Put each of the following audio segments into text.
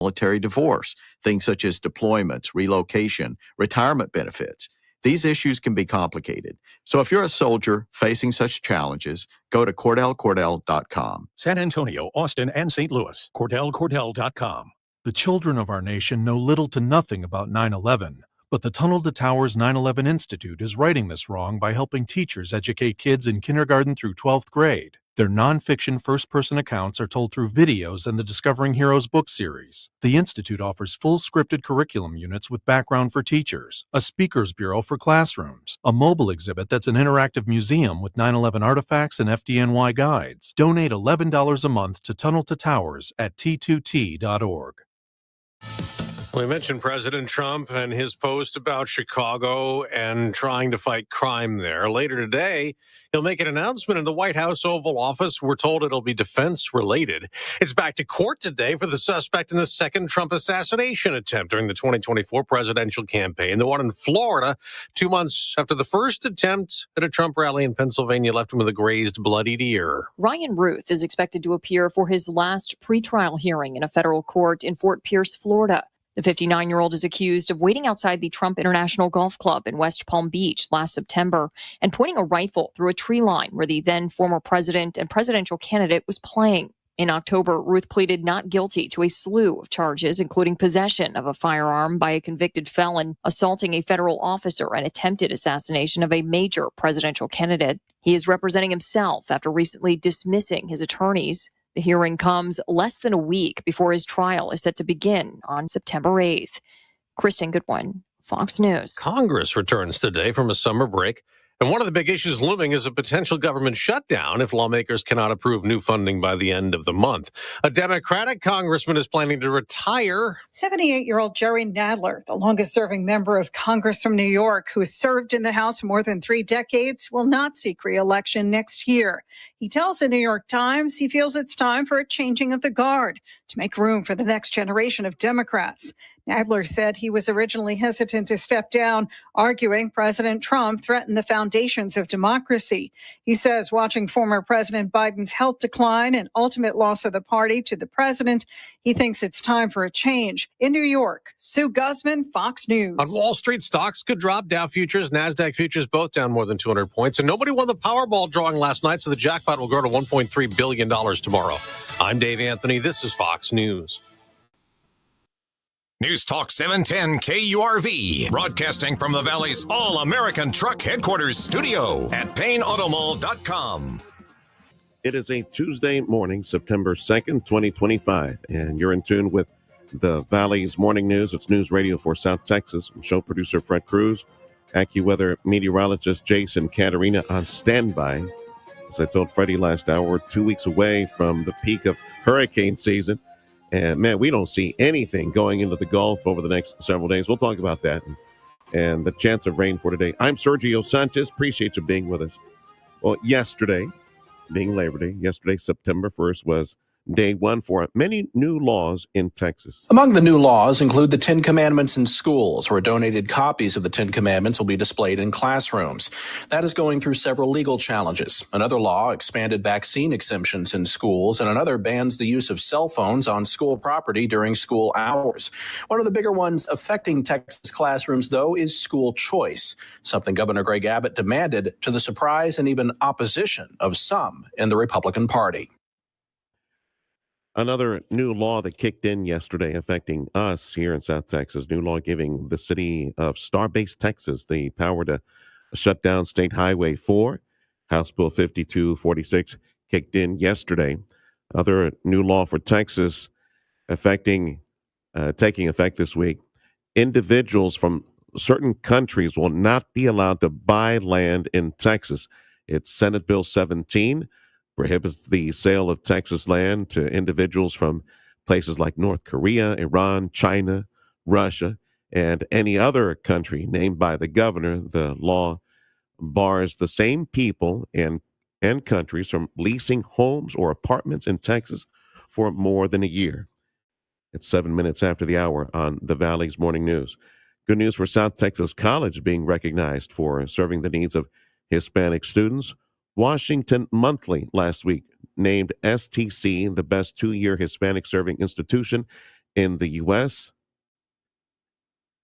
military divorce, things such as deployments, relocation, retirement benefits. These issues can be complicated. So if you're a soldier facing such challenges, go to CordellCordell.com. San Antonio, Austin, and St. Louis. CordellCordell.com. The children of our nation know little to nothing about 9/11, but the Tunnel to Towers 9/11 Institute is righting this wrong by helping teachers educate kids in kindergarten through 12th grade. Their nonfiction first-person accounts are told through videos and the Discovering Heroes book series. The Institute offers full scripted curriculum units with background for teachers, a speakers bureau for classrooms, a mobile exhibit that's an interactive museum with 9/11 artifacts and FDNY guides. Donate $11 a month to Tunnel to Towers at t2t.org. We mentioned President Trump and his post about Chicago and trying to fight crime there. Later today, he'll make an announcement in the White House Oval Office. We're told it'll be defense-related. It's back to court today for the suspect in the second Trump assassination attempt during the 2024 presidential campaign, the one in Florida, 2 months after the first attempt at a Trump rally in Pennsylvania left him with a grazed, bloodied ear. Ryan Ruth is expected to appear for his last pretrial hearing in a federal court in Fort Pierce, Florida. The 59-year-old is accused of waiting outside the Trump International Golf Club in West Palm Beach last September and pointing a rifle through a tree line where the then former president and presidential candidate was playing. In October, Ruth pleaded not guilty to a slew of charges, including possession of a firearm by a convicted felon, assaulting a federal officer, and attempted assassination of a major presidential candidate. He is representing himself after recently dismissing his attorneys. The hearing comes less than a week before his trial is set to begin on September 8th. Kristen Goodwin, Fox News. Congress returns today from a summer break, and one of the big issues looming is a potential government shutdown if lawmakers cannot approve new funding by the end of the month. A Democratic congressman is planning to retire. 78-year-old Jerry Nadler, the longest-serving member of Congress from New York, who has served in the House for more than 3 decades, will not seek re-election next year. He tells the New York Times he feels it's time for a changing of the guard to make room for the next generation of Democrats. Nadler said he was originally hesitant to step down, arguing President Trump threatened the foundations of democracy. He says watching former President Biden's health decline and ultimate loss of the party to the president, he thinks it's time for a change. In New York, Sue Guzman, Fox News. On Wall Street, stocks could drop. Dow futures, NASDAQ futures, both down more than 200 points. And nobody won the Powerball drawing last night, so the jackpot will grow to $1.3 billion tomorrow. I'm Dave Anthony. This is Fox News. News Talk 710 KURV, broadcasting from the Valley's All-American Truck Headquarters studio at PayneAutomall.com. It is a Tuesday morning, September 2nd, 2025, and you're in tune with the Valley's Morning News. It's News Radio for South Texas. I'm show producer Fred Cruz, AccuWeather meteorologist Jason Caterina on standby. As I told Freddie last hour, we're 2 weeks away from the peak of hurricane season. And, man, we don't see anything going into the Gulf over the next several days. We'll talk about that and the chance of rain for today. I'm Sergio Sanchez. Appreciate you being with us. Well, yesterday, being Labor Day, yesterday, September 1st, was day one for many new laws in Texas. Among the new laws include the 10 Commandments in schools, where donated copies of the 10 Commandments will be displayed in classrooms. That is going through several legal challenges. Another law expanded vaccine exemptions in schools, and another bans the use of cell phones on school property during school hours. One of the bigger ones affecting Texas classrooms, though, is school choice, something Governor Greg Abbott demanded to the surprise and even opposition of some in the Republican Party. Another new law that kicked in yesterday affecting us here in South Texas, new law giving the city of Starbase, Texas, the power to shut down State Highway 4. House Bill 5246 kicked in yesterday. Other new law for Texas taking effect this week. Individuals from certain countries will not be allowed to buy land in Texas. It's Senate Bill 17. Prohibits the sale of Texas land to individuals from places like North Korea, Iran, China, Russia, and any other country named by the governor. The law bars the same people and countries from leasing homes or apartments in Texas for more than a year. It's 7 minutes after the hour on the Valley's Morning News. Good news for South Texas College being recognized for serving the needs of Hispanic students. Washington Monthly last week named STC the best 2-year Hispanic serving institution in the U.S.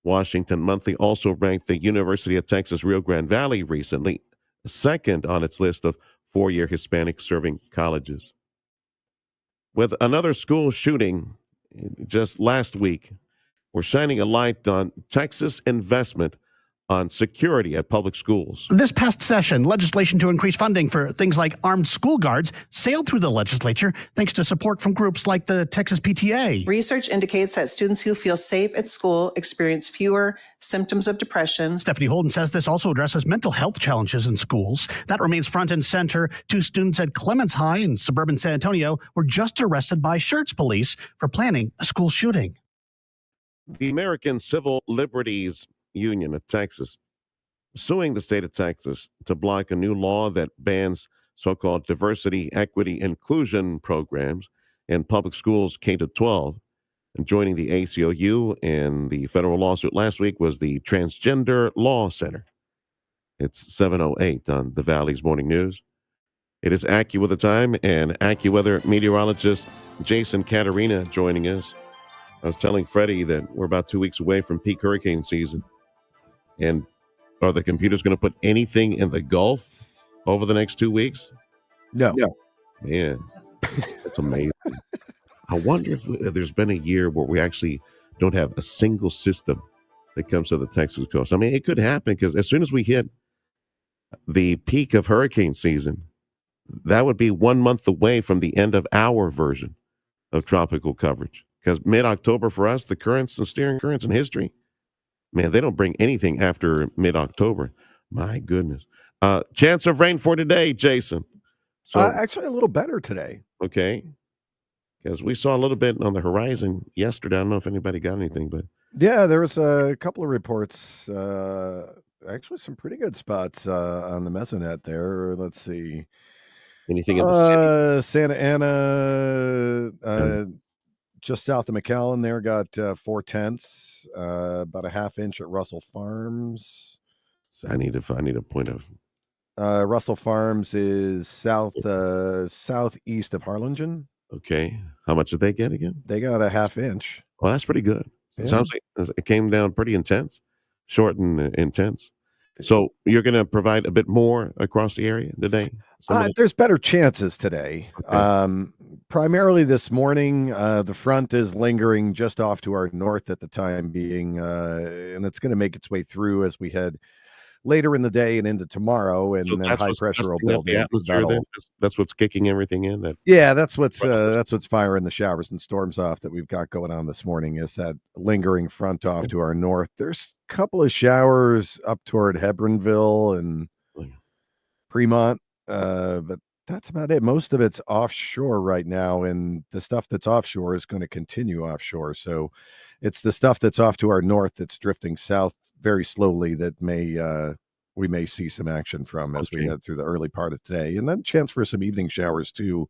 Washington Monthly also ranked the University of Texas Rio Grande Valley recently second on its list of four-year Hispanic serving colleges. With another school shooting just last week, we're shining a light on Texas investment on security at public schools. This past session, legislation to increase funding for things like armed school guards sailed through the legislature thanks to support from groups like the Texas PTA. Research indicates that students who feel safe at school experience fewer symptoms of depression. Stephanie Holden says this also addresses mental health challenges in schools. That remains front and center. Two students at Clements High in suburban San Antonio were just arrested by Schertz police for planning a school shooting. The American Civil Liberties Union of Texas suing the state of Texas to block a new law that bans so-called diversity, equity, inclusion programs in public schools K to 12. And joining the ACLU in the federal lawsuit last week was the Transgender Law Center. It's 7:08 on the Valley's Morning News. It is AccuWeather time, and AccuWeather meteorologist Jason Caterina joining us. I was telling Freddie that we're about 2 weeks away from peak hurricane season. And are the computers going to put anything in the Gulf over the next 2 weeks? No. Man, that's amazing. I wonder if there's been a year where we actually don't have a single system that comes to the Texas coast. I mean, it could happen because as soon as we hit the peak of hurricane season, that would be 1 month away from the end of our version of tropical coverage. Because mid-October for us, the currents and steering currents in history, man, they don't bring anything after mid-October. My goodness. Chance of rain for today, Jason. So actually, a little better today. Okay. Because we saw a little bit on the horizon yesterday. I don't know if anybody got anything, but yeah, there was a couple of reports. Actually, some pretty good spots on the Mesonet there. Let's see. Anything in the city? Santa Ana, just south of McAllen there, got 4/10, about a half inch at Russell Farms. So I need a point of. Russell Farms is southeast of Harlingen. Okay. How much did they get again? They got a half inch. Well, that's pretty good. It sounds like it came down pretty intense, short and intense. So you're going to provide a bit more across the area today? There's better chances today. Okay. Primarily this morning, the front is lingering just off to our north at the time being, and it's going to make its way through as we head later in the day and into tomorrow, and So then that's high what's pressure will dusting up build the in. atmosphere then? That's what's kicking everything in? That's what's firing the showers and storms off that we've got going on this morning is that lingering front off to our north. There's a couple of showers up toward Hebronville and Fremont, but that's about it. Most of it's offshore right now, and the stuff that's offshore is going to continue offshore. So it's the stuff that's off to our north that's drifting south very slowly that we may see some action from as we head through the early part of today. And then chance for some evening showers too,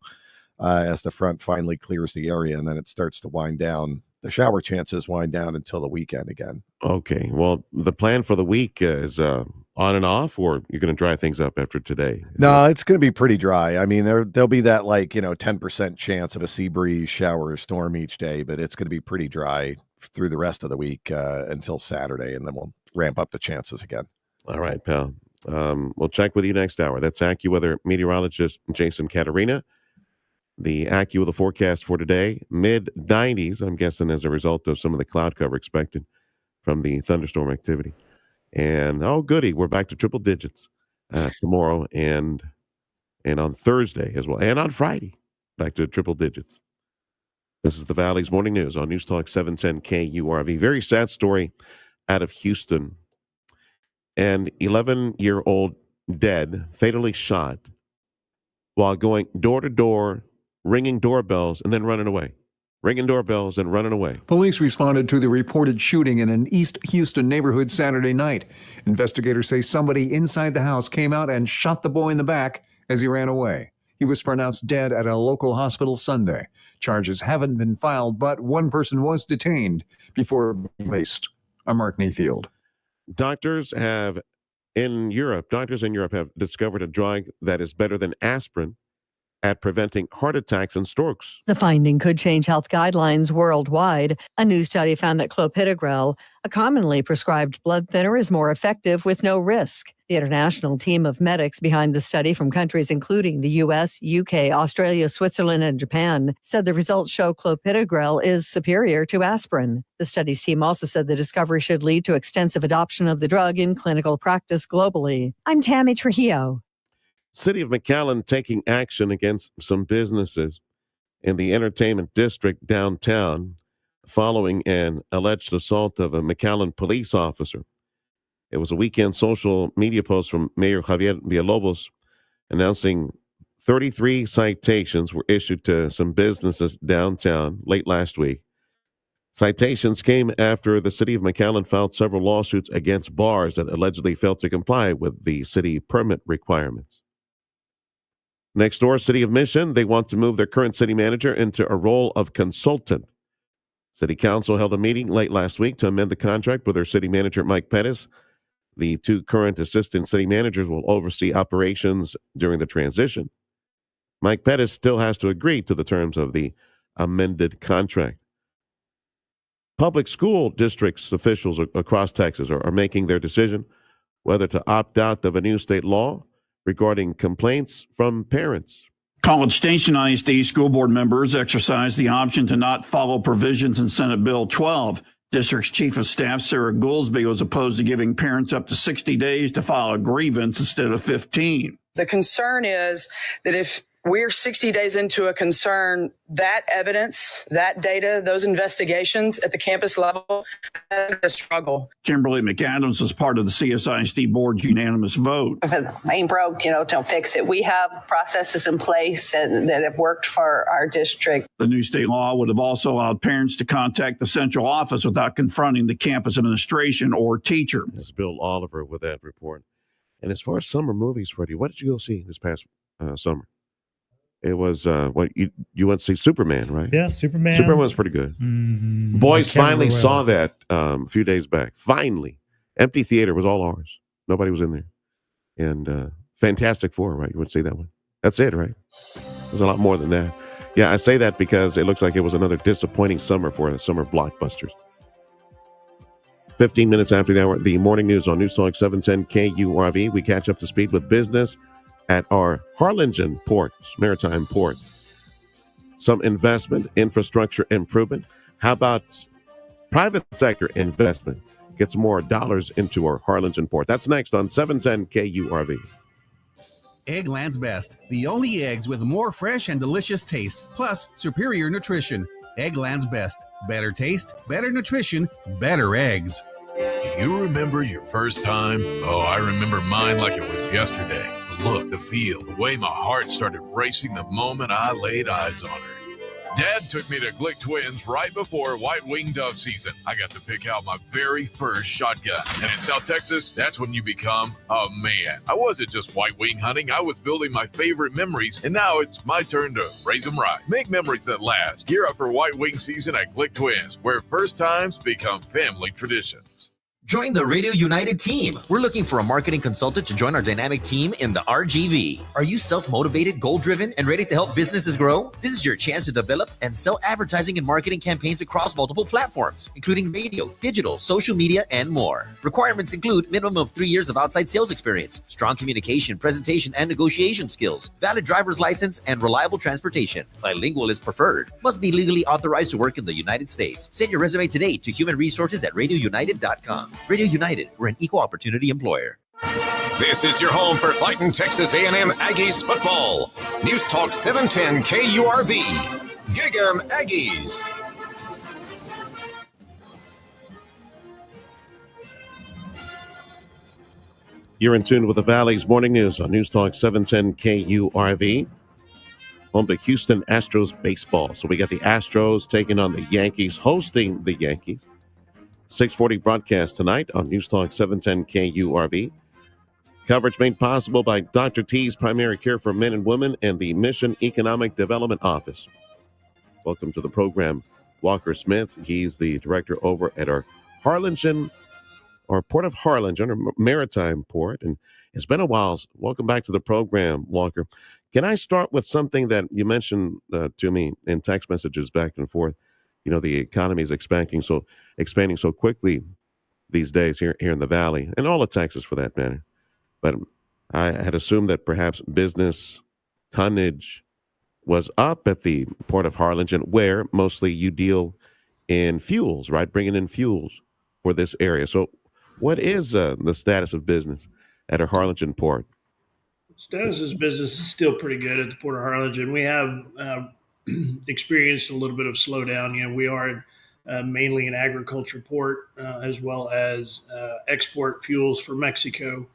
as the front finally clears the area, and then it starts to wind down. The shower chances wind down until the weekend again. Okay. Well, the plan for the week is on and off, or you're going to dry things up after today? No, it's going to be pretty dry. I mean, there'll be that 10% chance of a sea breeze, shower, or storm each day, but it's going to be pretty dry through the rest of the week until Saturday, and then we'll ramp up the chances again. All right, pal. We'll check with you next hour. That's AccuWeather meteorologist Jason Caterina. The AccuWeather forecast for today, mid-90s, I'm guessing as a result of some of the cloud cover expected from the thunderstorm activity. And, oh, goody, we're back to triple digits tomorrow and on Thursday as well. And on Friday, back to triple digits. This is the Valley's Morning News on News Talk 710 KURV. Very sad story out of Houston. An 11-year-old dead, fatally shot while going door to door, ringing doorbells, and then running away. Ringing doorbells and running away. Police responded to the reported shooting in an East Houston neighborhood Saturday night. Investigators say somebody inside the house came out and shot the boy in the back as he ran away. He was pronounced dead at a local hospital Sunday. Charges haven't been filed, but one person was detained before being released. I'm Mark Mayfield. Doctors in Europe have discovered a drug that is better than aspirin at preventing heart attacks and strokes. The finding could change health guidelines worldwide. A new study found that clopidogrel, a commonly prescribed blood thinner, is more effective with no risk. The international team of medics behind the study from countries including the U.S., UK, Australia, Switzerland, and Japan said the results show clopidogrel is superior to aspirin. The study's team also said the discovery should lead to extensive adoption of the drug in clinical practice globally. I'm Tammy Trujillo. City of McAllen taking action against some businesses in the entertainment district downtown following an alleged assault of a McAllen police officer. It was a weekend social media post from Mayor Javier Villalobos announcing 33 citations were issued to some businesses downtown late last week. Citations came after the city of McAllen filed several lawsuits against bars that allegedly failed to comply with the city permit requirements. Next door, City of Mission, they want to move their current city manager into a role of consultant. City Council held a meeting late last week to amend the contract with their city manager, Mike Pettis. The two current assistant city managers will oversee operations during the transition. Mike Pettis still has to agree to the terms of the amended contract. Public school districts officials across Texas are making their decision whether to opt out of a new state law regarding complaints from parents. College Station ISD school board members exercised the option to not follow provisions in Senate Bill 12. District's Chief of Staff, Sarah Goolsby, was opposed to giving parents up to 60 days to file a grievance instead of 15. The concern is that if we're 60 days into a concern, that evidence, that data, those investigations at the campus level, that's a struggle. Kimberly McAdams was part of the CSISD board's unanimous vote. If it ain't broke, don't fix it. We have processes in place that have worked for our district. The new state law would have also allowed parents to contact the central office without confronting the campus administration or teacher. That's Bill Oliver with that report. And as far as summer movies, Freddie, what did you go see this past summer? It was you went to see Superman, right? Yeah, Superman. Superman was pretty good. Mm-hmm. Boys finally saw that a few days back. Finally, empty theater was all ours. Nobody was in there, and Fantastic Four, right? You would see that one. That's it, right? There's a lot more than that. Yeah, I say that because it looks like it was another disappointing summer for the summer blockbusters. 15 minutes after the hour, the morning news on News Talk 710 KURV. We catch up to speed with business at our Harlingen port, maritime port. Some investment, infrastructure improvement. How about private sector investment? Get some more dollars into our Harlingen port. That's next on 710 KURV. Eggland's Best, the only eggs with more fresh and delicious taste, plus superior nutrition. Eggland's Best, better taste, better nutrition, better eggs. Do you remember your first time? Oh, I remember mine like it was yesterday. The look, the feel, the way my heart started racing the moment I laid eyes on her. Dad took me to Glick Twins right before white wing dove season. I got to pick out my very first shotgun. And in South Texas, that's when you become a man. I wasn't just white wing hunting. I was building my favorite memories. And now it's my turn to raise them right. Make memories that last. Gear up for white wing season at Glick Twins, where first times become family traditions. Join the Radio United team. We're looking for a marketing consultant to join our dynamic team in the RGV. Are you self-motivated, goal-driven, and ready to help businesses grow? This is your chance to develop and sell advertising and marketing campaigns across multiple platforms, including radio, digital, social media, and more. Requirements include minimum of 3 years of outside sales experience, strong communication, presentation, and negotiation skills, valid driver's license, and reliable transportation. Bilingual is preferred. Must be legally authorized to work in the United States. Send your resume today to humanresources@radiounited.com. Radio United, we're an equal opportunity employer. This is your home for fighting Texas A&M Aggies football. News Talk 710 KURV. Gig 'em Aggies. You're in tune with the Valley's morning news on News Talk 710 KURV. Home to Houston Astros baseball. So we got the Astros taking on the Yankees, hosting the Yankees. 640 broadcast tonight on News Talk 710 KURV. Coverage made possible by Dr. T's Primary Care for Men and Women and the Mission Economic Development Office. Welcome to the program, Walker Smith. He's the director over at our Harlingen, or Port of Harlingen, or Maritime Port. And it's been a while. Welcome back to the program, Walker. Can I start with something that you mentioned to me in text messages back and forth? The economy is expanding so quickly these days here in the Valley and all of Texas for that matter. But I had assumed that perhaps business tonnage was up at the Port of Harlingen, where mostly you deal in fuels, right? Bringing in fuels for this area. So, what is the status of business at a Harlingen port? Status of business is still pretty good at the Port of Harlingen. We have experienced a little bit of slowdown. We are mainly an agriculture port, as well as export fuels for Mexico.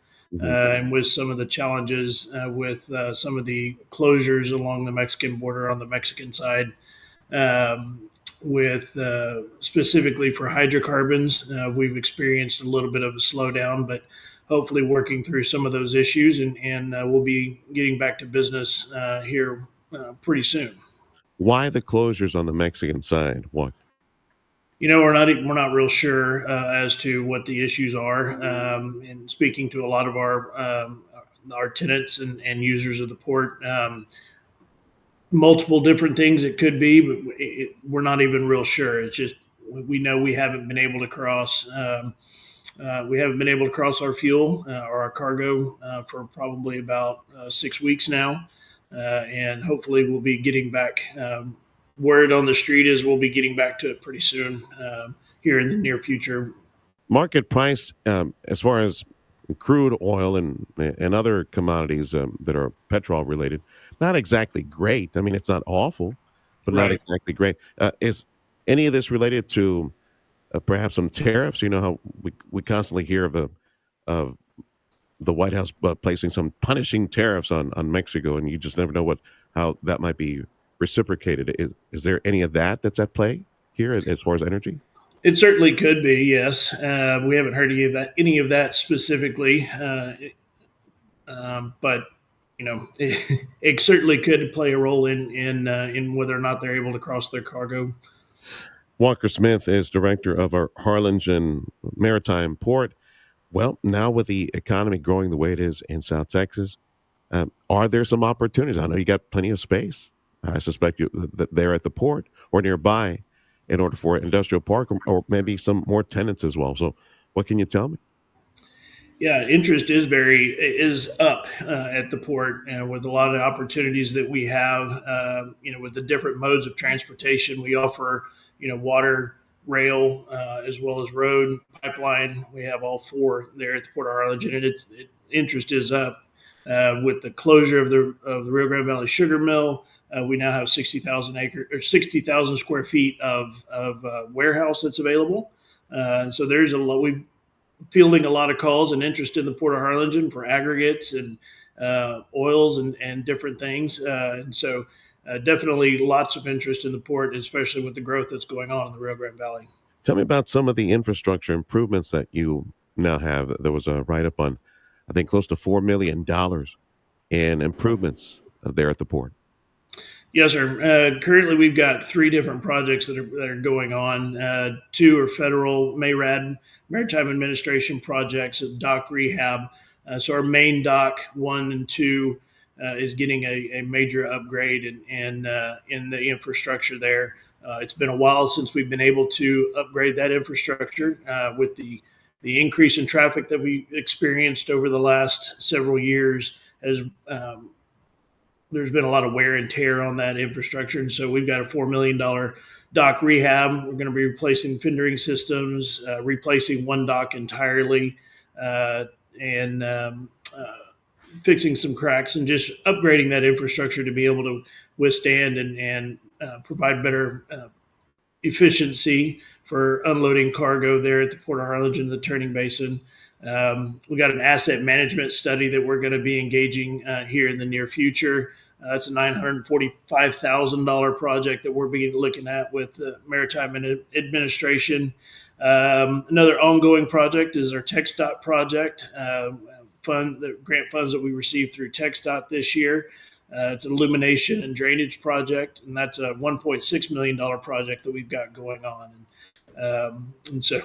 And with some of the challenges with some of the closures along the Mexican border on the Mexican side, with specifically for hydrocarbons, we've experienced a little bit of a slowdown, but hopefully working through some of those issues, and we'll be getting back to business here pretty soon. Why the closures on the Mexican side? What? We're not real sure as to what the issues are. And speaking to a lot of our tenants and users of the port, multiple different things it could be, but we're not even real sure. It's just we know we haven't been able to cross. We haven't been able to cross our fuel or our cargo for probably about 6 weeks now, and hopefully we'll be getting back. Word on the street is we'll be getting back to it pretty soon here in the near future. Market price, as far as crude oil and other commodities that are petrol related, not exactly great. I mean, it's not awful, but not exactly great. Is any of this related to perhaps some tariffs? You know how we constantly hear of the White House placing some punishing tariffs on Mexico, and you just never know how that might be reciprocated. Is there any of that that's at play here as far as energy? It certainly could be, yes. We haven't heard any of that specifically, but it certainly could play a role in whether or not they're able to cross their cargo. Walker Smith is director of our Harlingen Maritime Port. Well, now with the economy growing the way it is in South Texas, are there some opportunities? I know you got plenty of space. I suspect that they're at the port or nearby in order for industrial park or maybe some more tenants as well. So what can you tell me? Yeah, interest is up at the port with a lot of opportunities that we have, with the different modes of transportation. We offer, water, rail, as well as road, pipeline. We have all four there at the Port of Harlingen, and interest is up. With the closure of the Rio Grande Valley Sugar Mill, we now have 60,000 square feet of warehouse that's available. So there's we're fielding a lot of calls and interest in the Port of Harlingen for aggregates and oils and different things. And so definitely lots of interest in the port, especially with the growth that's going on in the Rio Grande Valley. Tell me about some of the infrastructure improvements that you now have. There was a write-up on, I think, close to $4 million in improvements there at the port. Yes, sir. Currently, we've got 3 different projects that are going on. 2 are federal MARAD, Maritime Administration projects, dock rehab. So our main dock 1 and 2 is getting a major upgrade in the infrastructure there. It's been a while since we've been able to upgrade that infrastructure with the increase in traffic that we experienced over the last several years. There's been a lot of wear and tear on that infrastructure. And so we've got a $4 million dock rehab. We're going to be replacing fendering systems, replacing one dock entirely, and fixing some cracks and just upgrading that infrastructure to be able to withstand and provide better efficiency for unloading cargo there at the Port of Harlingen, the turning basin. We got an asset management study that we're going to be engaging here in the near future. It's a $945,000 project that we're looking at with the Maritime Administration. Another ongoing project is our TxDOT project, the grant funds that we received through TxDOT this year. It's an illumination and drainage project, and that's a $1.6 million project that we've got going on. And so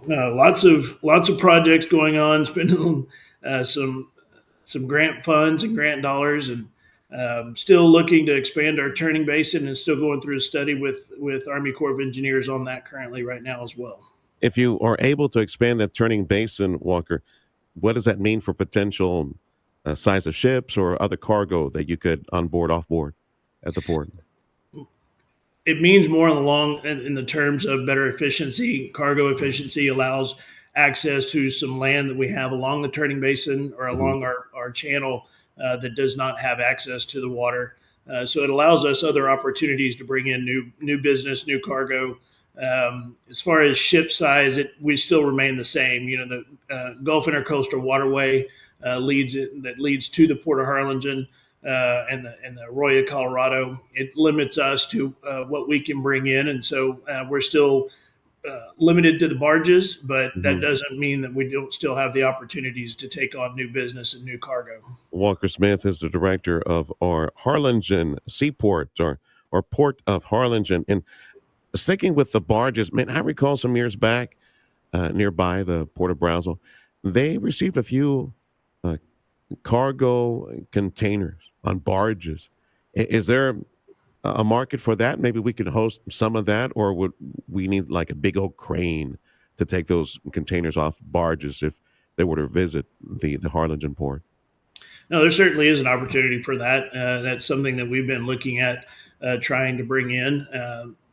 lots of projects going on, spending some grant funds and grant dollars, and Still looking to expand our turning basin and still going through a study with Army Corps of Engineers on that currently right now as well. If you are able to expand that turning basin, Walker, what does that mean for potential size of ships or other cargo that you could onboard, offboard at the port? It means more in the terms of better efficiency. Cargo efficiency allows access to some land that we have along the turning basin or along our channel that does not have access to the water. So it allows us other opportunities to bring in new business, new cargo. As far as ship size, we still remain the same. The Gulf Intercoastal Waterway leads to the Port of Harlingen and the Arroyo, Colorado. It limits us to what we can bring in, and so we're still limited to the barges. But that doesn't mean that we don't still have the opportunities to take on new business and new cargo. Walker Smith is the director of our Harlingen Seaport or Port of Harlingen. And sticking with the barges, man, I recall some years back nearby the Port of Brownsville, they received a few cargo containers on barges. Is there a market for that? Maybe we could host some of that, or would we need like a big old crane to take those containers off barges if they were to visit the Harlingen port? No, there certainly is an opportunity for that. That's something that we've been looking at trying to bring in.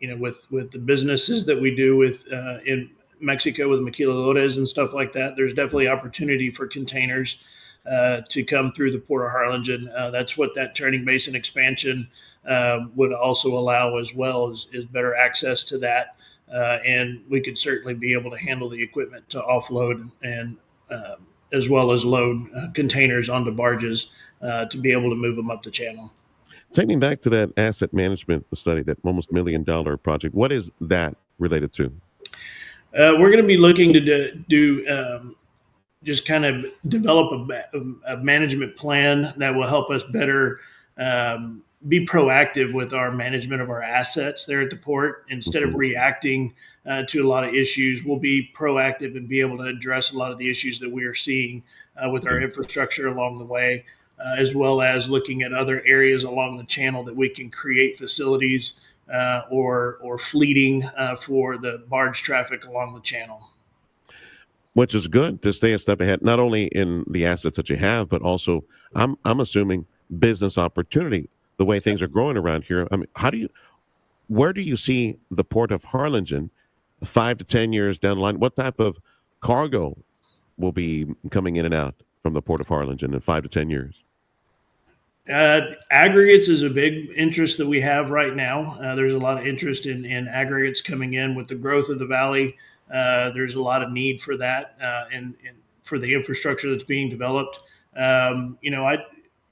With the businesses that we do with in Mexico with maquiladoras and stuff like that, there's definitely opportunity for containers to come through the Port of Harlingen. That's what that turning basin expansion would also allow as well, is better access to that. And we could certainly be able to handle the equipment to offload and as well as load containers onto barges to be able to move them up the channel. Take me back to that asset management study, that almost $1 million project. What is that related to? We're going to be looking to do just kind of develop a management plan that will help us better be proactive with our management of our assets there at the port. Instead of reacting to a lot of issues, we'll be proactive and be able to address a lot of the issues that we are seeing with our infrastructure along the way, as well as looking at other areas along the channel that we can create facilities or fleeting for the barge traffic along the channel. Which is good to stay a step ahead, not only in the assets that you have, but also I'm assuming business opportunity. The way things are growing around here, I mean, where do you see the Port of Harlingen 5 to 10 years down the line? What type of cargo will be coming in and out from the Port of Harlingen in 5 to 10 years? Aggregates is a big interest that we have right now. There's a lot of interest in aggregates coming in with the growth of the valley. There's a lot of need for that and for the infrastructure that's being developed.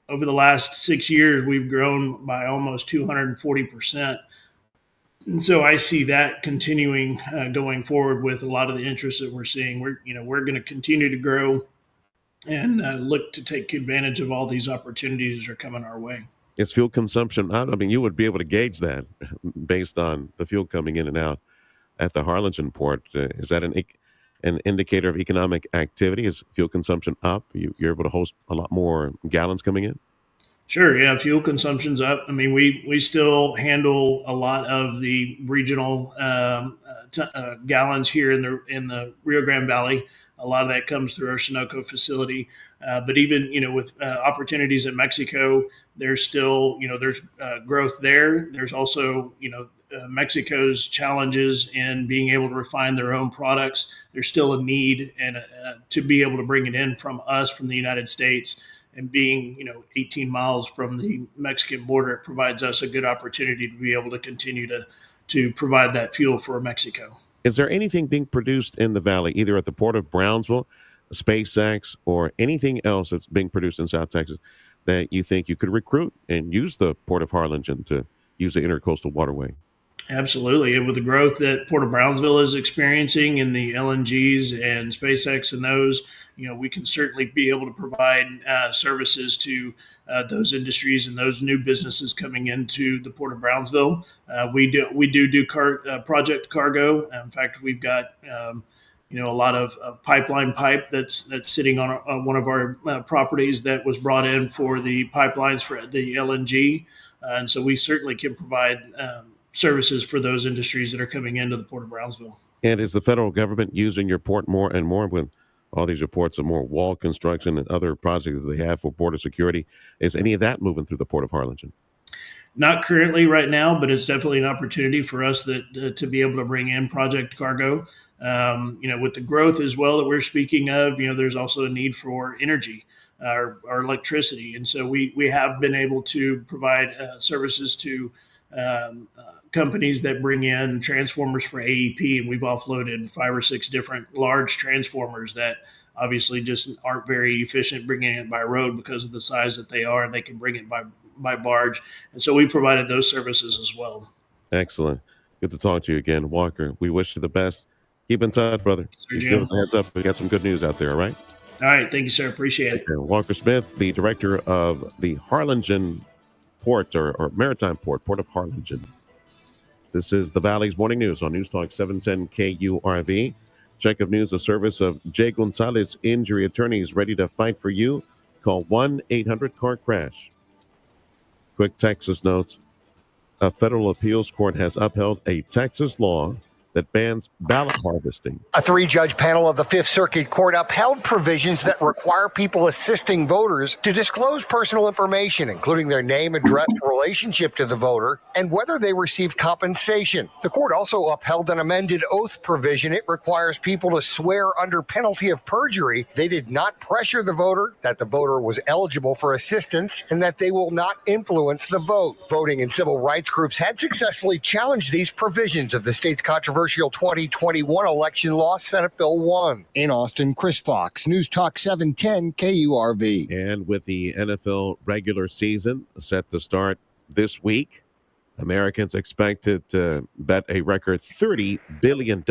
Over the last 6 years, we've grown by almost 240%. And so I see that continuing going forward with a lot of the interest that we're seeing. We're going to continue to grow and look to take advantage of all these opportunities that are coming our way. Is fuel consumption, I mean, you would be able to gauge that based on the fuel coming in and out at the Harlingen port. Is that an indicator of economic activity? Is fuel consumption up? You're able to host a lot more gallons coming in? Sure. Yeah. Fuel consumption's up. I mean, we still handle a lot of the regional gallons here in the Rio Grande Valley. A lot of that comes through our Sunoco facility. But even, with opportunities in Mexico, there's still, there's growth there. There's also, Mexico's challenges in being able to refine their own products. There's still a need and to be able to bring it in from the United States. And being, 18 miles from the Mexican border, it provides us a good opportunity to be able to continue to provide that fuel for Mexico. Is there anything being produced in the valley, either at the Port of Brownsville, SpaceX, or anything else that's being produced in South Texas that you think you could recruit and use the Port of Harlingen to use the Intercoastal Waterway? Absolutely. And with the growth that Port of Brownsville is experiencing in the LNGs and SpaceX and those, we can certainly be able to provide services to those industries and those new businesses coming into the Port of Brownsville. We do project cargo. In fact, we've got a lot of pipeline pipe that's sitting on one of our properties that was brought in for the pipelines for the LNG. And so we certainly can provide services for those industries that are coming into the Port of Brownsville. And is the federal government using your port more and more with all these reports of more wall construction and other projects that they have for border security? Is any of that moving through the Port of Harlingen? Not currently right now, but it's definitely an opportunity for us to be able to bring in project cargo. With the growth as well that we're speaking of, there's also a need for energy, our electricity. And so we have been able to provide services to companies that bring in transformers for AEP, and we've offloaded 5 or 6 different large transformers that obviously just aren't very efficient bringing it by road because of the size that they are, and they can bring it by barge. And so we provided those services as well. Excellent. Good to talk to you again, Walker. We wish you the best. Keep in touch, brother. Give us a heads up. We got some good news out there, all right? All right. Thank you, sir. Appreciate it. Walker Smith, the director of the Harlingen Port or Maritime Port of Harlingen. This is the Valley's Morning News on News Talk 710 KURV. Check of news, a service of Jay Gonzalez Injury Attorneys, ready to fight for you. Call 1-800-CAR-CRASH. Quick Texas notes. A federal appeals court has upheld a Texas law that bans ballot harvesting. A 3-judge panel of the Fifth Circuit Court upheld provisions that require people assisting voters to disclose personal information, including their name, address, relationship to the voter, and whether they received compensation. The court also upheld an amended oath provision. It requires people to swear under penalty of perjury they did not pressure the voter, that the voter was eligible for assistance, and that they will not influence the vote. Voting and civil rights groups had successfully challenged these provisions of the state's controversial 2021 election law, Senate Bill 1. In Austin, Chris Fox, News Talk 710 KURV. And with the NFL regular season set to start this week, Americans expected to bet a record $30 billion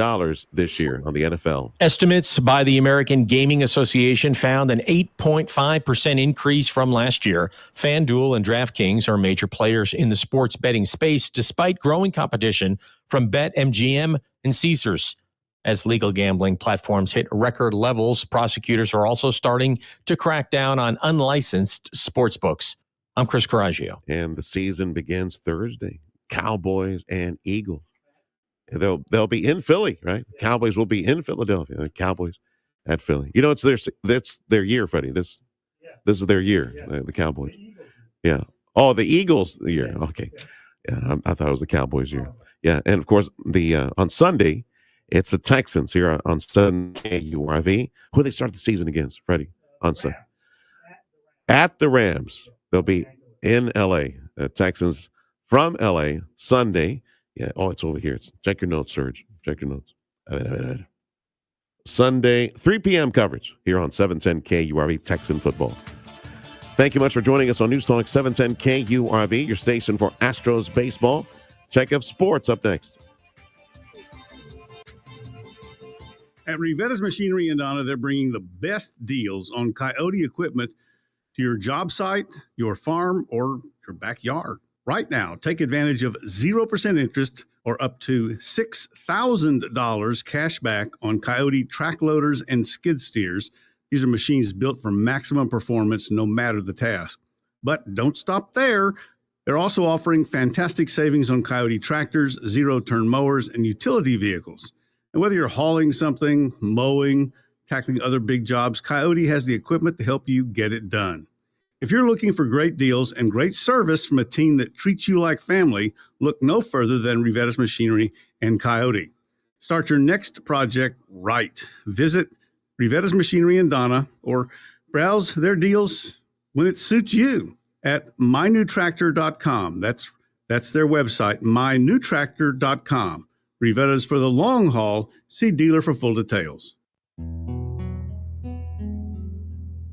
this year on the NFL. Estimates by the American Gaming Association found an 8.5% increase from last year. FanDuel and DraftKings are major players in the sports betting space, despite growing competition from BetMGM and Caesars. As legal gambling platforms hit record levels, prosecutors are also starting to crack down on unlicensed sportsbooks. I'm Chris Coraggio. And the season begins Thursday. Cowboys and Eagles. They'll be in Philly, right? Cowboys will be in Philadelphia. The Cowboys at Philly. That's their year, Freddie. This is their year. The Cowboys. Yeah. Oh, the Eagles' year. Okay. Yeah, I thought it was the Cowboys' year. Yeah, and of course on Sunday, it's the Texans here on Sunday KURV. Who they start the season against, Freddie? On Sunday. At the Rams. They'll be in L.A. Texans from L.A. Sunday. Yeah. Oh, it's over here. Check your notes, Serge. Check your notes. Sunday, 3 p.m. coverage here on 710 KURV Texan football. Thank you much for joining us on News Talk 710 KURV, your station for Astros baseball. Check of sports up next. At Rivetta's Machinery in Donna, they're bringing the best deals on Coyote equipment to your job site, your farm, or your backyard. Right now, take advantage of 0% interest or up to $6,000 cash back on Coyote track loaders and skid steers. These are machines built for maximum performance no matter the task. But don't stop there. They're also offering fantastic savings on Coyote tractors, zero-turn mowers, and utility vehicles. And whether you're hauling something, mowing, tackling other big jobs, Coyote has the equipment to help you get it done. If you're looking for great deals and great service from a team that treats you like family, look no further than Rivetta's Machinery and Coyote. Start your next project right. Visit Rivetta's Machinery in Donna or browse their deals when it suits you at mynewtractor.com. That's their website, mynewtractor.com. Rivetta's for the long haul. See dealer for full details.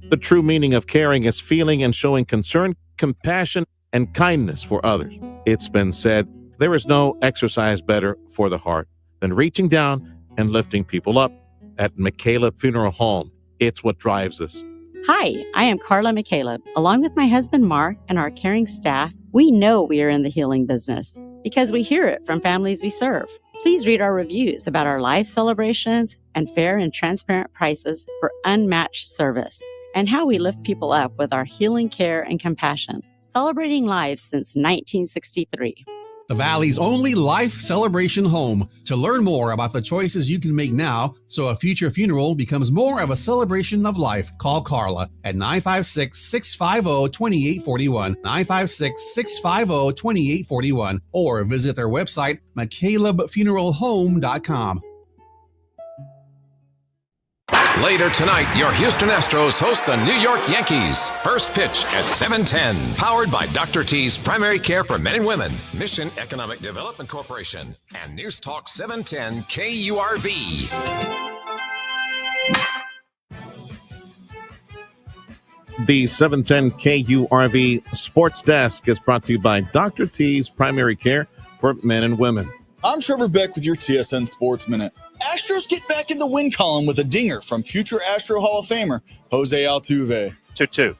The true meaning of caring is feeling and showing concern, compassion, and kindness for others. It's been said, there is no exercise better for the heart than reaching down and lifting people up. At McCaleb Funeral Home, it's what drives us. Hi, I am Carla McCaleb. Along with my husband Mark and our caring staff, we know we are in the healing business because we hear it from families we serve. Please read our reviews about our life celebrations and fair and transparent prices for unmatched service, and how we lift people up with our healing care and compassion, celebrating life since 1963. The Valley's only life celebration home. To learn more about the choices you can make now so a future funeral becomes more of a celebration of life, call Carla at 956-650-2841, 956-650-2841, or visit their website, McCalebFuneralHome.com. Later tonight, your Houston Astros host the New York Yankees. First pitch at 7:10. Powered by Dr. T's Primary Care for Men and Women, Mission Economic Development Corporation, and News Talk 710 KURV. The 710 KURV Sports Desk is brought to you by Dr. T's Primary Care for Men and Women. I'm Trevor Beck with your TSN Sports Minute. Astros get back in the win column with a dinger from future Astro Hall of Famer Jose Altuve. 2-2.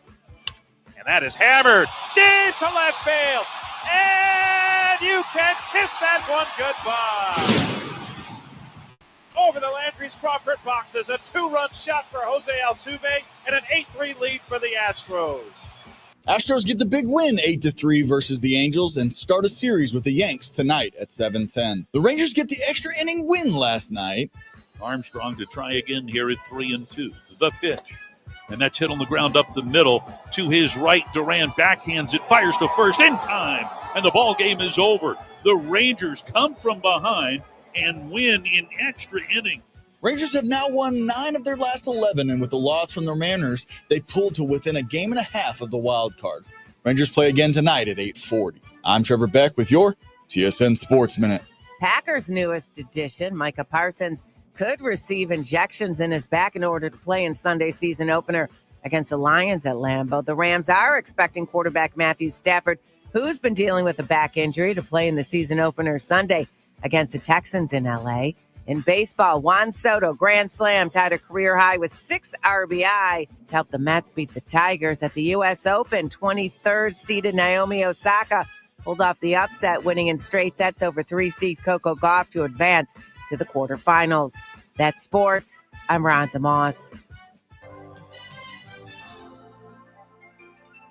And that is hammered deep to left field. And you can kiss that one goodbye. Over the Landry's Crawford boxes, a 2-run shot for Jose Altuve and an 8-3 lead for the Astros. Astros get the big win 8-3 versus the Angels and start a series with the Yanks tonight at 7:10. The Rangers get the extra inning win last night. Armstrong to try again here at 3-2. The pitch. And that's hit on the ground up the middle to his right. Duran backhands it, fires to first in time, and the ball game is over. The Rangers come from behind and win in extra innings. Rangers have now won 9 of their last 11, and with the loss from the Mariners, they pulled to within a game and a half of the wild card. Rangers play again tonight at 8:40. I'm Trevor Beck with your TSN Sports Minute. Packers' newest addition, Micah Parsons, could receive injections in his back in order to play in Sunday's season opener against the Lions at Lambeau. The Rams are expecting quarterback Matthew Stafford, who's been dealing with a back injury, to play in the season opener Sunday against the Texans in L.A. In baseball, Juan Soto, grand slam, tied a career high with 6 RBI to help the Mets beat the Tigers at the U.S. Open. 23rd seeded Naomi Osaka pulled off the upset, winning in straight sets over 3-seed Coco Gauff to advance to the quarterfinals. That's sports. I'm Ronza Moss.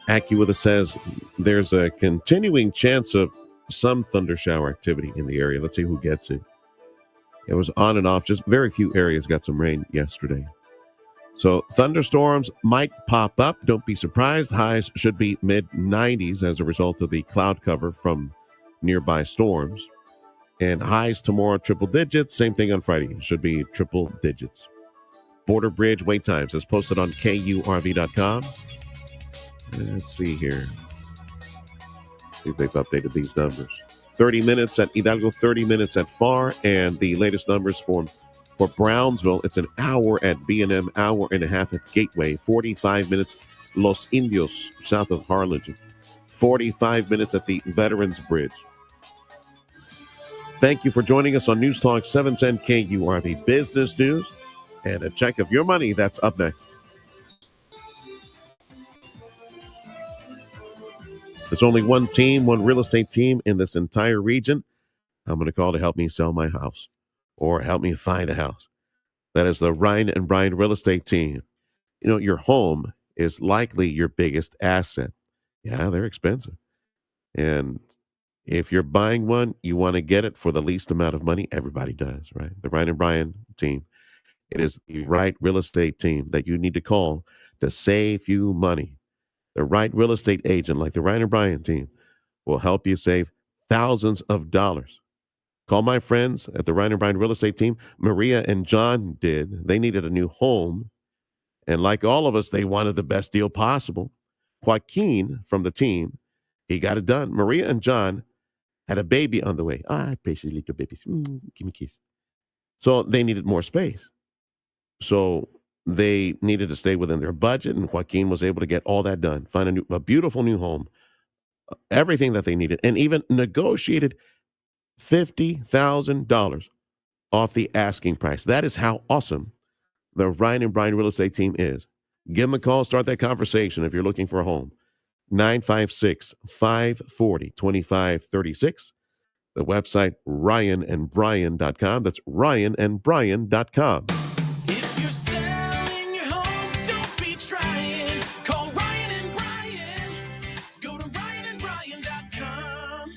AccuWeather says there's a continuing chance of some thunder shower activity in the area. Let's see who gets it. It was on and off. Just very few areas got some rain yesterday. So thunderstorms might pop up. Don't be surprised. Highs should be mid-90s as a result of the cloud cover from nearby storms. And highs tomorrow, triple digits. Same thing on Friday. Should be triple digits. Border Bridge wait times is posted on KURV.com. Let's see here. See if they've updated these numbers. 30 minutes at Hidalgo, 30 minutes at FAR, and the latest numbers for Brownsville, it's an hour at B&M, hour and a half at Gateway, 45 minutes Los Indios, south of Harlingen, 45 minutes at the Veterans Bridge. Thank you for joining us on News Talk 710 KURV Business News, and a check of your money that's up next. There's only one team, one real estate team in this entire region I'm going to call to help me sell my house or help me find a house. That is the Ryan and Brian real estate team. You know, your home is likely your biggest asset. Yeah, they're expensive. And if you're buying one, you want to get it for the least amount of money. Everybody does, right? The Ryan and Brian team. It is the right real estate team that you need to call to save you money. The right real estate agent, like the Ryan and Brian team, will help you save thousands of dollars. Call my friends at the Ryan and Brian real estate team. Maria and John did. They needed a new home. And like all of us, they wanted the best deal possible. Joaquin from the team, he got it done. Maria and John had a baby on the way. Precious little babies. Give me a kiss. So they needed more space. So they needed to stay within their budget, and Joaquin was able to get all that done, find a beautiful new home, everything that they needed, and even negotiated $50,000 off the asking price. That is how awesome the Ryan and Brian real estate team is. Give them a call, start that conversation if you're looking for a home. 956-540-2536. The website, ryanandbrian.com. That's ryanandbrian.com. If you're selling your home, don't be trying. Call Ryan and Brian. Go to ryanandbrian.com.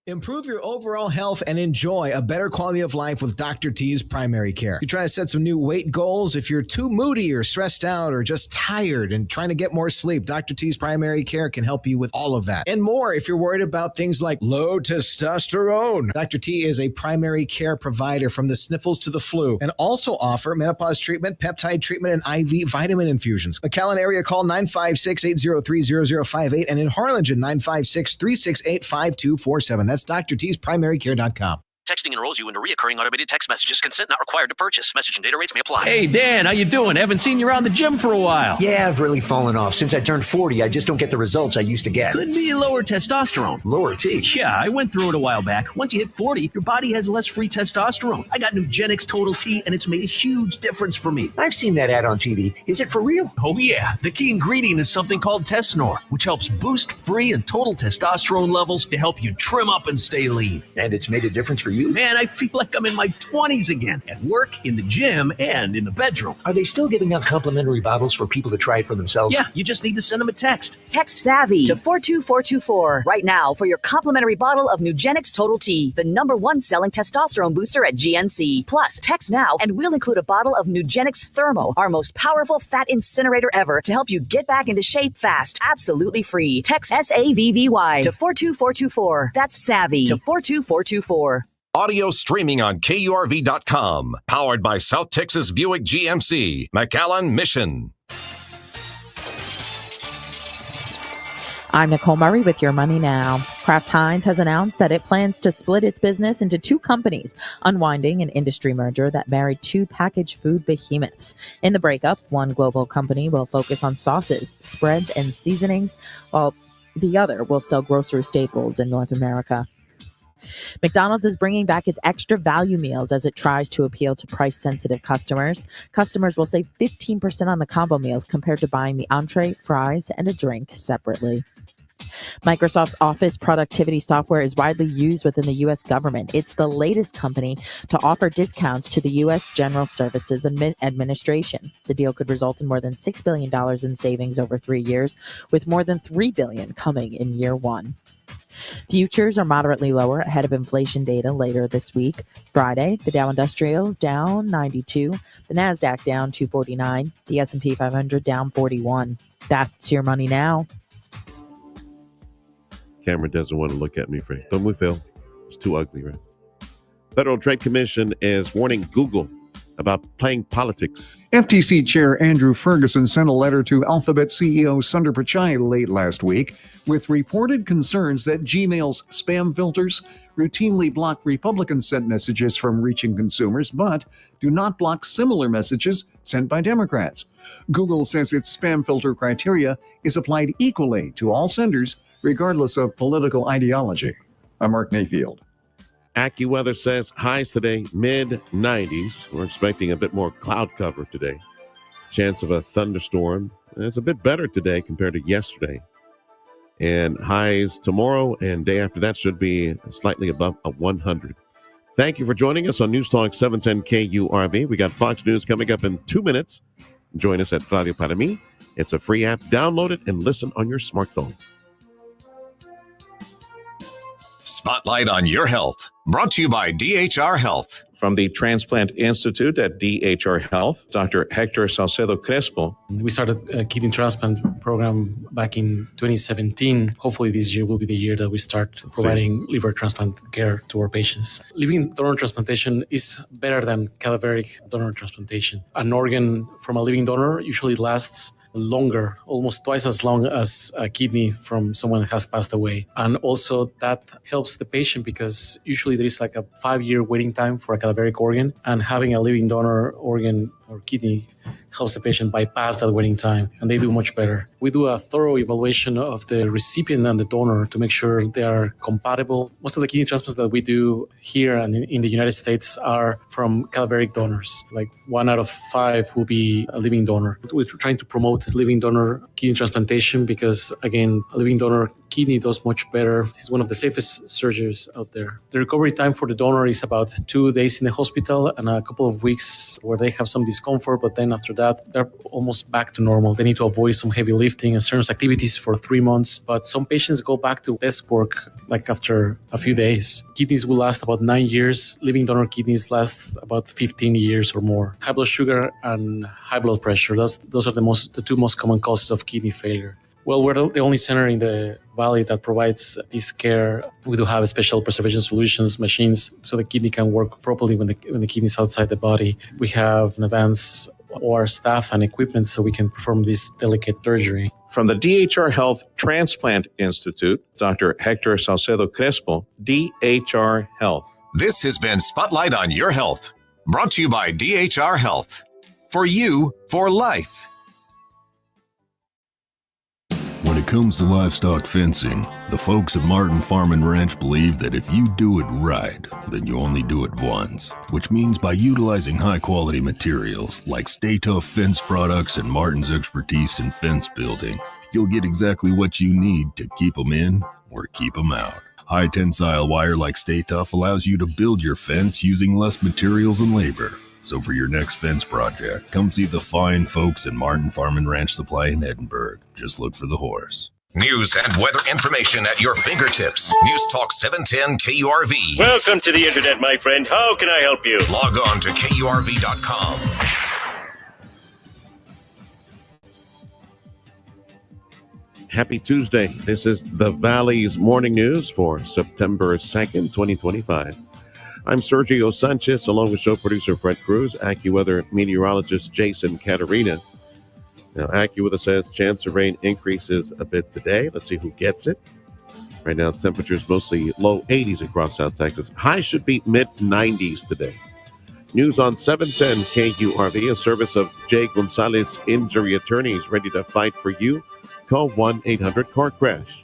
Improve your overall health and enjoy a better quality of life with Dr. T's Primary Care. You're trying to set some new weight goals. If you're too moody or stressed out or just tired and trying to get more sleep, Dr. T's Primary Care can help you with all of that and more. If you're worried about things like low testosterone, Dr. T is a primary care provider from the sniffles to the flu and also offer menopause treatment, peptide treatment, and IV vitamin infusions. McAllen area, call 956-803-0058 and in Harlingen, 956-368-5247. That's drtsprimary.care.com. Texting enrolls you into recurring automated text messages. Consent not required to purchase. Message and data rates may apply. Hey, Dan, how you doing? Haven't seen you around the gym for a while. Yeah, I've really fallen off. Since I turned 40, I just don't get the results I used to get. Could be lower testosterone. Lower T? Yeah, I went through it a while back. Once you hit 40, your body has less free testosterone. I got Nugenix Total T, and it's made a huge difference for me. I've seen that ad on TV. Is it for real? Oh, yeah. The key ingredient is something called Tesnor, which helps boost free and total testosterone levels to help you trim up and stay lean. And it's made a difference for you? Man, I feel like I'm in my 20s again, at work, in the gym, and in the bedroom. Are they still giving out complimentary bottles for people to try it for themselves? Yeah, you just need to send them a text. Text SAVVY to 42424 right now for your complimentary bottle of Nugenix Total T, the #1 selling testosterone booster at GNC. Plus, text now and we'll include a bottle of Nugenix Thermo, our most powerful fat incinerator ever, to help you get back into shape fast, absolutely free. Text SAVVY to 42424. That's SAVVY to 42424. Audio streaming on KURV.com. Powered by South Texas Buick GMC. McAllen Mission. I'm Nicole Murray with Your Money Now. Kraft Heinz has announced that it plans to split its business into two companies, unwinding an industry merger that married two packaged food behemoths. In the breakup, one global company will focus on sauces, spreads, and seasonings, while the other will sell grocery staples in North America. McDonald's is bringing back its extra value meals as it tries to appeal to price-sensitive customers. Customers will save 15% on the combo meals compared to buying the entree, fries, and a drink separately. Microsoft's Office productivity software is widely used within the U.S. government. It's the latest company to offer discounts to the U.S. General Services Administration. The deal could result in more than $6 billion in savings over 3 years, with more than $3 billion coming in year one. Futures are moderately lower ahead of inflation data later this week. Friday, the Dow Industrial is down 92, the Nasdaq down 249, the S&P 500 down 41. That's your money now. Camera doesn't want to look at me, Frank. Don't move, Phil. It's too ugly, right? Federal Trade Commission is warning Google about playing politics. FTC Chair Andrew Ferguson sent a letter to Alphabet CEO Sundar Pichai late last week with reported concerns that Gmail's spam filters routinely block Republican-sent messages from reaching consumers, but do not block similar messages sent by Democrats. Google says its spam filter criteria is applied equally to all senders, regardless of political ideology. I'm Mark Mayfield. AccuWeather says highs today, mid-90s. We're expecting a bit more cloud cover today. Chance of a thunderstorm. It's a bit better today compared to yesterday. And highs tomorrow and day after that should be slightly above 100. Thank you for joining us on News Talk 710 KURV. We got Fox News coming up in 2 minutes. Join us at Radio Para Mi. It's a free app. Download it and listen on your smartphone. Spotlight on Your Health. Brought to you by DHR Health. From the Transplant Institute at DHR Health, Dr. Hector Salcedo Crespo. We started a kidney transplant program back in 2017. Hopefully this year will be the year that we start providing liver transplant care to our patients. Living donor transplantation is better than cadaveric donor transplantation. An organ from a living donor usually lasts longer, almost twice as long as a kidney from someone that has passed away. And also that helps the patient because usually there is like a 5-year waiting time for a cadaveric organ, and having a living donor organ or kidney helps the patient bypass that waiting time, and they do much better. We do a thorough evaluation of the recipient and the donor to make sure they are compatible. Most of the kidney transplants that we do here and in the United States are from cadaveric donors. Like 1 out of 5 will be a living donor. We're trying to promote living donor kidney transplantation because, again, a living donor kidney does much better. It's one of the safest surgeries out there. The recovery time for the donor is about 2 days in the hospital and a couple of weeks where they have some discomfort, but then after that, they're almost back to normal. They need to avoid some heavy lifting and certain activities for 3 months, but some patients go back to desk work like after a few days. Kidneys will last about 9 years. Living donor kidneys last about 15 years or more. High blood sugar and high blood pressure, those are the 2 most common causes of kidney failure. Well, we're the only center in the valley that provides this care. We do have special preservation solutions, machines, so the kidney can work properly when the kidney is outside the body. We have an advanced OR staff and equipment so we can perform this delicate surgery. From the DHR Health Transplant Institute, Dr. Hector Salcedo Crespo, DHR Health. This has been Spotlight on Your Health, brought to you by DHR Health. For you, for life. When it comes to livestock fencing, the folks at Martin Farm and Ranch believe that if you do it right, then you only do it once, which means by utilizing high-quality materials like Stay Tough fence products and Martin's expertise in fence building, you'll get exactly what you need to keep them in or keep them out. High-tensile wire like Stay Tough allows you to build your fence using less materials and labor. So for your next fence project, come see the fine folks at Martin Farm and Ranch Supply in Edinburgh. Just look for the horse. News and weather information at your fingertips. News Talk 710 KURV. Welcome to the internet, my friend. How can I help you? Log on to KURV.com. Happy Tuesday. This is the Valley's Morning News for September 2nd, 2025. I'm Sergio Sanchez, along with show producer Fred Cruz, AccuWeather meteorologist Jason Caterina. Now, AccuWeather says chance of rain increases a bit today. Let's see who gets it. Right now, temperatures mostly low 80s across South Texas. High should be mid-90s today. News on 710 KURV, a service of Jay Gonzalez Injury Attorneys, ready to fight for you. Call 1-800-CAR-CRASH.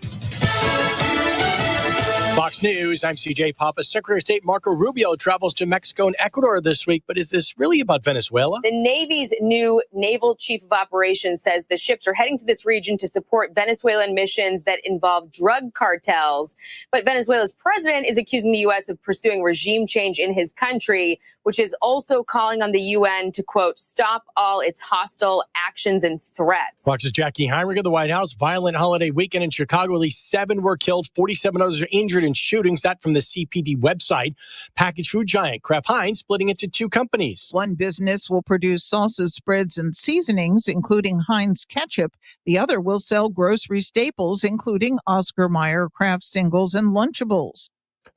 Fox News, I'm CJ Papa. Secretary of State Marco Rubio travels to Mexico and Ecuador this week, but is this really about Venezuela? The Navy's new Naval Chief of Operations says the ships are heading to this region to support Venezuelan missions that involve drug cartels. But Venezuela's president is accusing the U.S. of pursuing regime change in his country, which is also calling on the UN to, quote, stop all its hostile actions and threats. Fox's Jackie Heinrich of the White House. Violent holiday weekend in Chicago. At least 7 were killed, 47 others are injured in shootings. That from the CPD website. Packaged food giant Kraft Heinz splitting into 2 companies. One business will produce sauces, spreads, and seasonings, including Heinz ketchup. The other will sell grocery staples, including Oscar Mayer, Kraft singles, and Lunchables.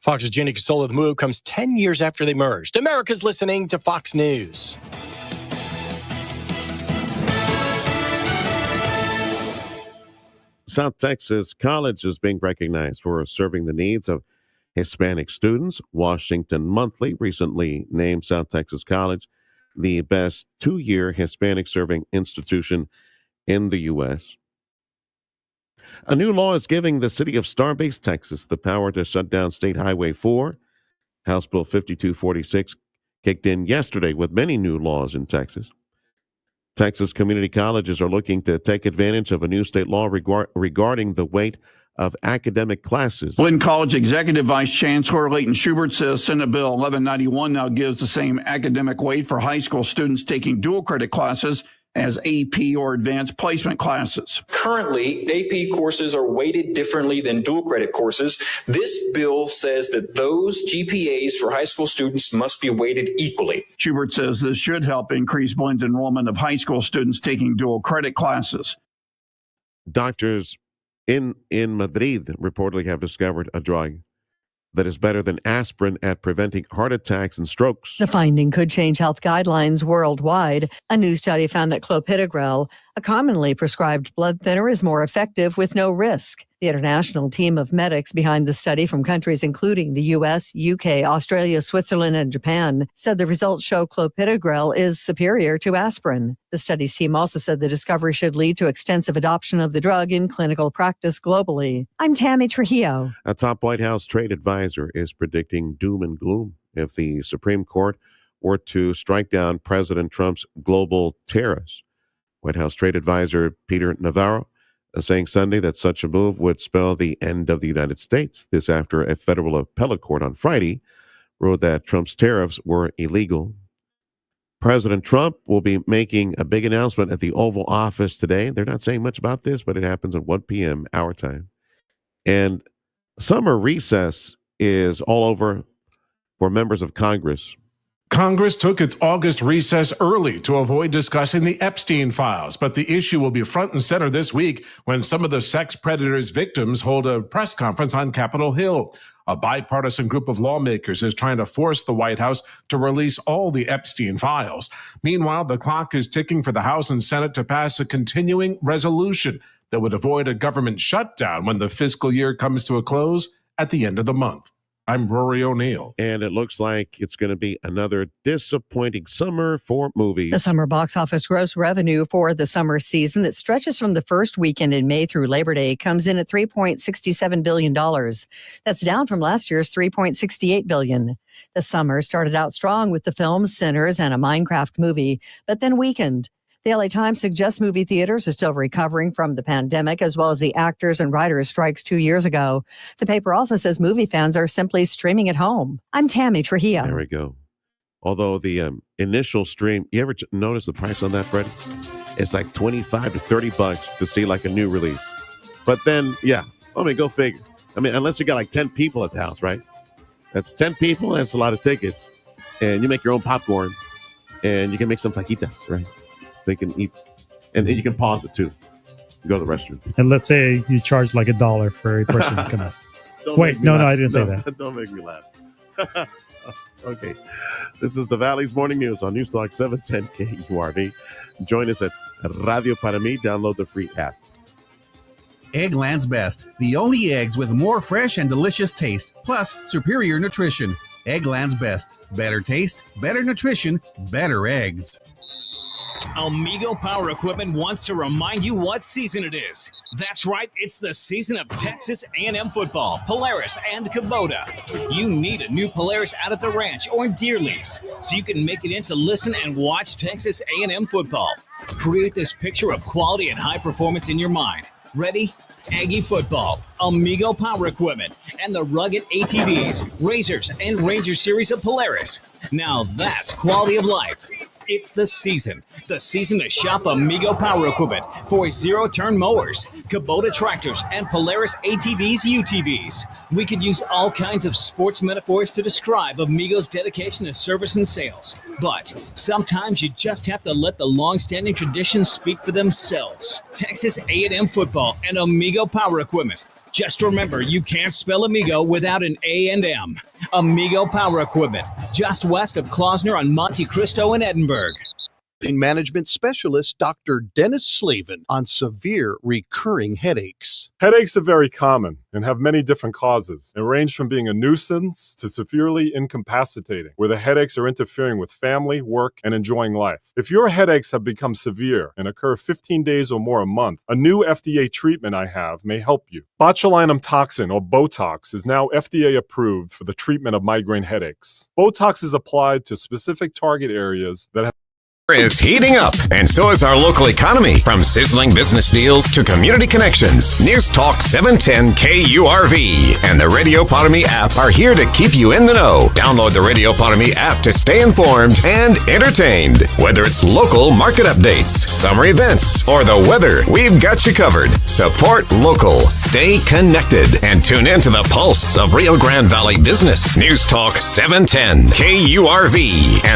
Fox's Jenny Casola. The move comes 10 years after they merged. America's listening to Fox News. South Texas College is being recognized for serving the needs of Hispanic students. Washington Monthly recently named South Texas College the best 2-year Hispanic serving institution in the U.S. A new law is giving the city of Starbase, Texas, the power to shut down State Highway 4. House Bill 5246 kicked in yesterday with many new laws in Texas. Texas community colleges are looking to take advantage of a new state law regarding the weight of academic classes. Blinn College Executive Vice Chancellor Leighton Schubert says Senate Bill 1191 now gives the same academic weight for high school students taking dual credit classes as AP or advanced placement classes. Currently, AP courses are weighted differently than dual credit courses. This bill says that those GPAs for high school students must be weighted equally. Schubert says this should help increase blended enrollment of high school students taking dual credit classes. Doctors in Madrid reportedly have discovered a drug that is better than aspirin at preventing heart attacks and strokes. The finding could change health guidelines worldwide. A new study found that clopidogrel, A commonly prescribed blood thinner is more effective with no risk. The international team of medics behind the study from countries including the U.S., UK, Australia, Switzerland, and Japan said the results show clopidogrel is superior to aspirin. The study's team also said the discovery should lead to extensive adoption of the drug in clinical practice globally. I'm Tammy Trujillo. A top White House trade advisor is predicting doom and gloom if the Supreme Court were to strike down President Trump's global tariffs. White House trade advisor Peter Navarro saying Sunday that such a move would spell the end of the United States. This after a federal appellate court on Friday ruled that Trump's tariffs were illegal. President Trump will be making a big announcement at the Oval Office today. They're not saying much about this, but it happens at 1 p.m. our time. And summer recess is all over for members of Congress. Congress took its August recess early to avoid discussing the Epstein files, but the issue will be front and center this week when some of the sex predators' victims hold a press conference on Capitol Hill. A bipartisan group of lawmakers is trying to force the White House to release all the Epstein files. Meanwhile, the clock is ticking for the House and Senate to pass a continuing resolution that would avoid a government shutdown when the fiscal year comes to a close at the end of the month. I'm Rory O'Neill. And it looks like it's going to be another disappointing summer for movies. The summer box office gross revenue for the summer season that stretches from the first weekend in May through Labor Day comes in at $3.67 billion. That's down from last year's $3.68 billion. The summer started out strong with the film Sinners and a Minecraft movie, but then weakened. The LA Times suggests movie theaters are still recovering from the pandemic, as well as the actors and writers' strikes 2 years ago. The paper also says movie fans are simply streaming at home. I'm Tammy Trujillo. There we go. Although the initial stream, you ever notice the price on that, Freddie? It's like $25 to $30 to see like a new release. But then, go figure. I mean, unless you got like 10 people at the house, right? That's 10 people. That's a lot of tickets. And you make your own popcorn and you can make some fajitas, right? They can eat, and you can pause it too. Go to the restroom. And let's say you charge like $1 for a person to come out. Wait, no, I didn't say that. Don't make me laugh. Okay. This is the Valley's Morning News on Newstalk 710 KURV. Join us at Radio Para Mi. Download the free app. Eggland's Best. The only eggs with more fresh and delicious taste, plus superior nutrition. Eggland's Best. Better taste, better nutrition, better eggs. Amigo Power Equipment wants to remind you what season it is. That's right, it's the season of Texas A&M football, Polaris, and Kubota. You need a new Polaris out at the ranch or in Deer Lease, so you can make it in to listen and watch Texas A&M football. Create this picture of quality and high performance in your mind. Ready? Aggie football, Amigo Power Equipment, and the rugged ATVs, Razors, and Ranger series of Polaris. Now that's quality of life. It's the season to shop Amigo Power Equipment for zero-turn mowers, Kubota tractors, and Polaris ATVs, UTVs. We could use all kinds of sports metaphors to describe Amigo's dedication to service and sales. But sometimes you just have to let the long-standing traditions speak for themselves. Texas A&M football and Amigo Power Equipment. Just remember, you can't spell Amigo without an A&M. Amigo Power Equipment, just west of Klausner on Monte Cristo in Edinburgh. Management specialist Dr. Dennis Slavin on severe recurring headaches. Headaches are very common and have many different causes. They range from being a nuisance to severely incapacitating, where the headaches are interfering with family, work, and enjoying life. If your headaches have become severe and occur 15 days or more a month, a new FDA treatment I have may help you. Botulinum toxin, or Botox, is now FDA approved for the treatment of migraine headaches. Botox is applied to specific target areas that have is heating up, and so is our local economy. From sizzling business deals to community connections, News Talk 710 KURV and the Radio Para Mi app are here to keep you in the know. Download the Radio Para Mi app to stay informed and entertained. Whether it's local market updates, summer events, or the weather, we've got you covered. Support local, stay connected, and tune in to the pulse of Rio Grande Valley business. News Talk 710 KURV and